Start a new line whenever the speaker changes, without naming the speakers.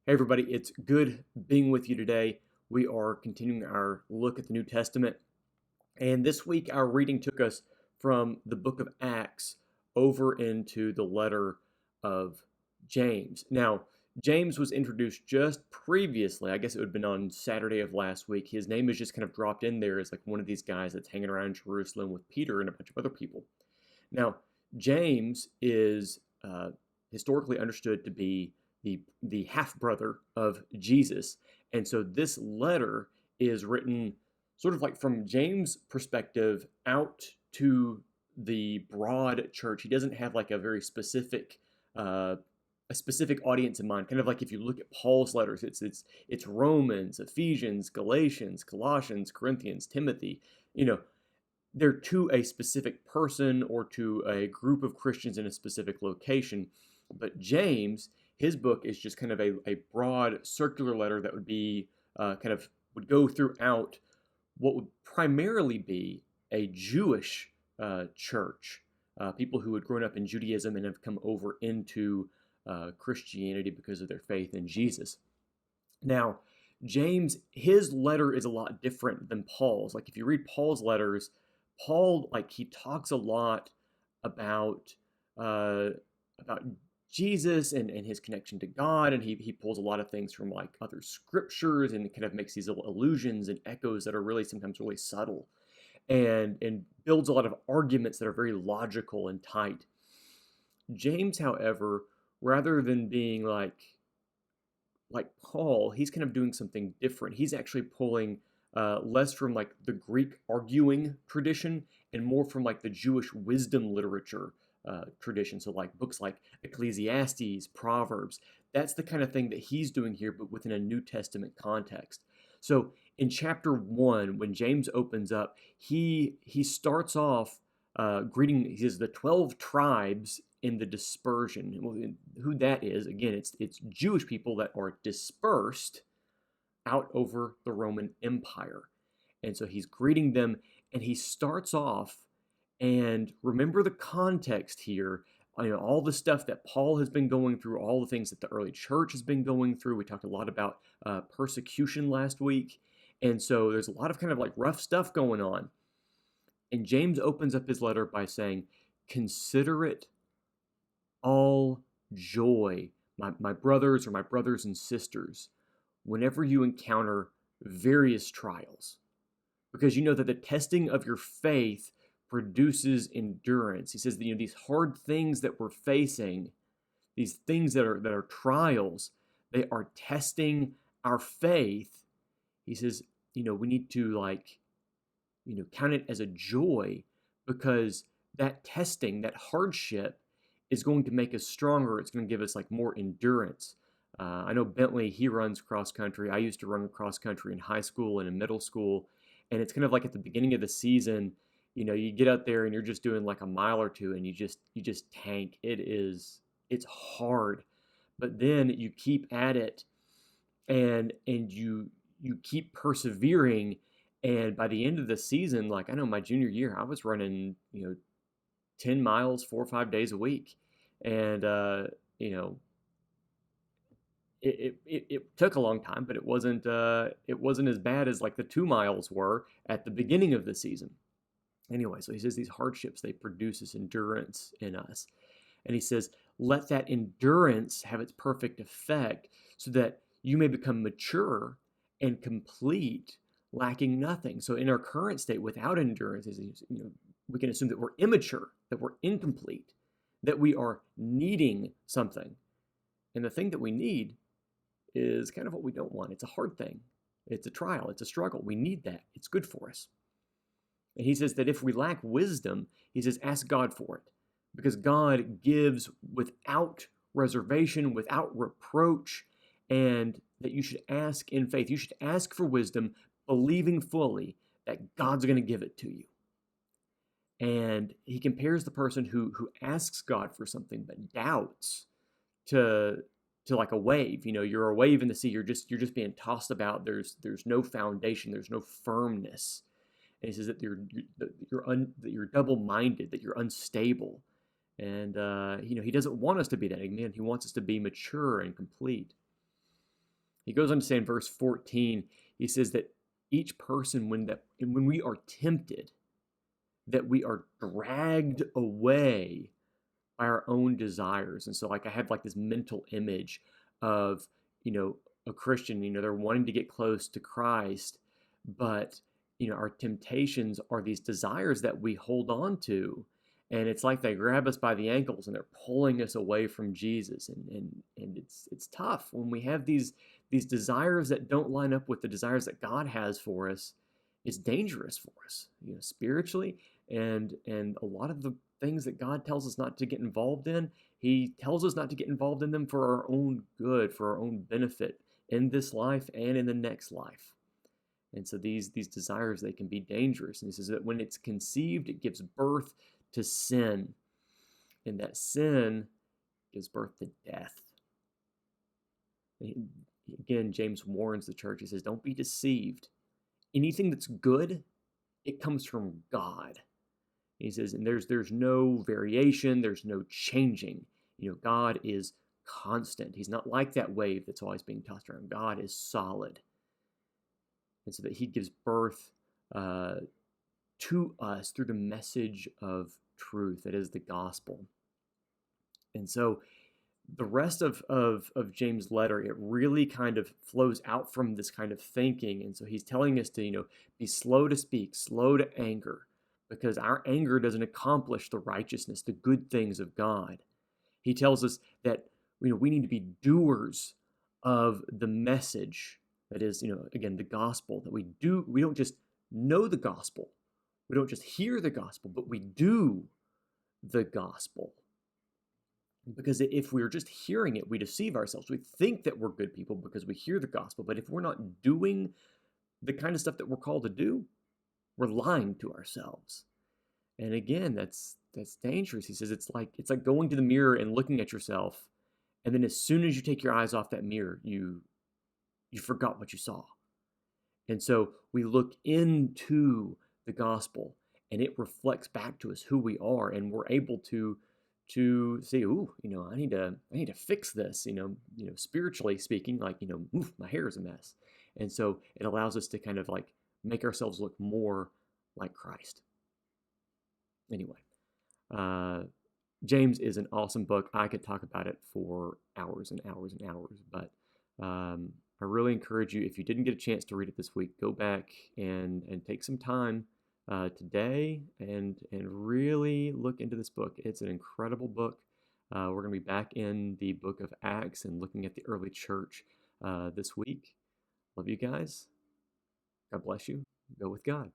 Hey, everybody, it's good being with you today. We are continuing our look at the New Testament. And this week, our reading took us from the book of Acts over into the letter of James. Now, James was introduced just previously. I guess it would have been on Saturday of last week. His name is just kind of dropped in there as like one of these guys that's hanging around Jerusalem with Peter and a bunch of other people. Now, James is historically understood to be the half brother of Jesus, and so this letter is written sort of like from James' perspective out to the broad church. He doesn't have like a very specific a specific audience in mind. Kind of like if you look at Paul's letters, it's Romans, Ephesians, Galatians, Colossians, Corinthians, Timothy. You know, they're to a specific person or to a group of Christians in a specific location. But James, his book is just kind of a broad circular letter that would be would go throughout what would primarily be a Jewish church, people who had grown up in Judaism and have come over into Christianity because of their faith in Jesus. Now, James, his letter is a lot different than Paul's. Like if you read Paul's letters, Paul, like he talks a lot about uh, about Jesus and his connection to God, and he pulls a lot of things from like other scriptures and kind of makes these little allusions and echoes that are really sometimes really subtle, and builds a lot of arguments that are very logical and tight. James, however, rather than being like Paul, he's kind of doing something different. He's actually pulling less from like the Greek arguing tradition and more from like the Jewish wisdom literature tradition. So like books like Ecclesiastes, Proverbs. That's the kind of thing that he's doing here, but within a New Testament context. So in chapter 1, when James opens up, he starts off greeting. He says the 12 tribes in the dispersion. Well, who that is, again, it's Jewish people that are dispersed out over the Roman Empire. And so he's greeting them, and he starts off, and remember the context here, all the stuff that Paul has been going through, all the things that the early church has been going through. We talked a lot about persecution last week. And so there's a lot of kind of like rough stuff going on. And James opens up his letter by saying, consider it all joy, my brothers or my brothers and sisters, whenever you encounter various trials, because you know that the testing of your faith produces endurance. He says that these hard things that we're facing, these things that are trials, they are testing our faith. He says, we need to count it as a joy, because that testing, that hardship is going to make us stronger. It's going to give us like more endurance. I know Bentley, he runs cross country. I used to run cross country in high school and in middle school. And it's kind of like at the beginning of the season, you get out there and you're just doing like a mile or two and you just tank. It's hard. But then you keep at it and you keep persevering. And by the end of the season, like I know my junior year, I was running, 10 miles 4 or 5 days a week. And, it took a long time, but it wasn't as bad as like the 2 miles were at the beginning of the season. Anyway, so he says these hardships, they produce this endurance in us. And he says, let that endurance have its perfect effect so that you may become mature and complete, lacking nothing. So in our current state, without endurance, we can assume that we're immature, that we're incomplete, that we are needing something. And the thing that we need is kind of what we don't want. It's a hard thing. It's a trial. It's a struggle. We need that. It's good for us. And he says that if we lack wisdom, he says, ask God for it, because God gives without reservation, without reproach, and that you should ask in faith. You should ask for wisdom, believing fully that God's going to give it to you. And he compares the person who asks God for something but doubts to like a wave. You're a wave in the sea. You're just being tossed about. There's no foundation. There's no firmness. And he says that you're double-minded, that you're unstable. And he doesn't want us to be that. Again, he wants us to be mature and complete. He goes on to say in verse 14, he says that each person, when we are tempted, that we are dragged away by our own desires. And so, like, I have like this mental image of, a Christian, they're wanting to get close to Christ, but, our temptations are these desires that we hold on to. And it's like they grab us by the ankles and they're pulling us away from Jesus. And it's tough when we have these desires that don't line up with the desires that God has for us. It's dangerous for us, spiritually, and a lot of the things that God tells us not to get involved in, He tells us not to get involved in them for our own good, for our own benefit in this life and in the next life. And so these desires, they can be dangerous. And He says that when it's conceived, it gives birth to sin, and that sin gives birth to death. Again, James warns the church. He says, don't be deceived. Anything that's good, it comes from God. He says, and there's no variation, there's no changing. God is constant. He's not like that wave that's always being tossed around. God is solid. And so that He gives birth to us through the message of truth, that is the gospel. And so the rest of James' letter, it really kind of flows out from this kind of thinking. And so he's telling us to, be slow to speak, slow to anger, because our anger doesn't accomplish the righteousness, the good things of God. He tells us that, we need to be doers of the message, that is, again, the gospel, that we don't just know the gospel. We don't just hear the gospel, but we do the gospel. Because if we're just hearing it, we deceive ourselves. We think that we're good people because we hear the gospel. But if we're not doing the kind of stuff that we're called to do, we're lying to ourselves. And again, that's dangerous. He says it's like going to the mirror and looking at yourself, and then as soon as you take your eyes off that mirror, you forgot what you saw. And so we look into the gospel, and it reflects back to us who we are, and we're able to say, ooh, I need to fix this, spiritually speaking, like, my hair is a mess. And so it allows us to kind of like make ourselves look more like Christ. Anyway, James is an awesome book. I could talk about it for hours and hours and hours, but I really encourage you, if you didn't get a chance to read it this week, go back and take some time today and really look into this book. It's an incredible book. We're going to be back in the book of Acts and looking at the early church this week. Love you guys. God bless you. Go with God.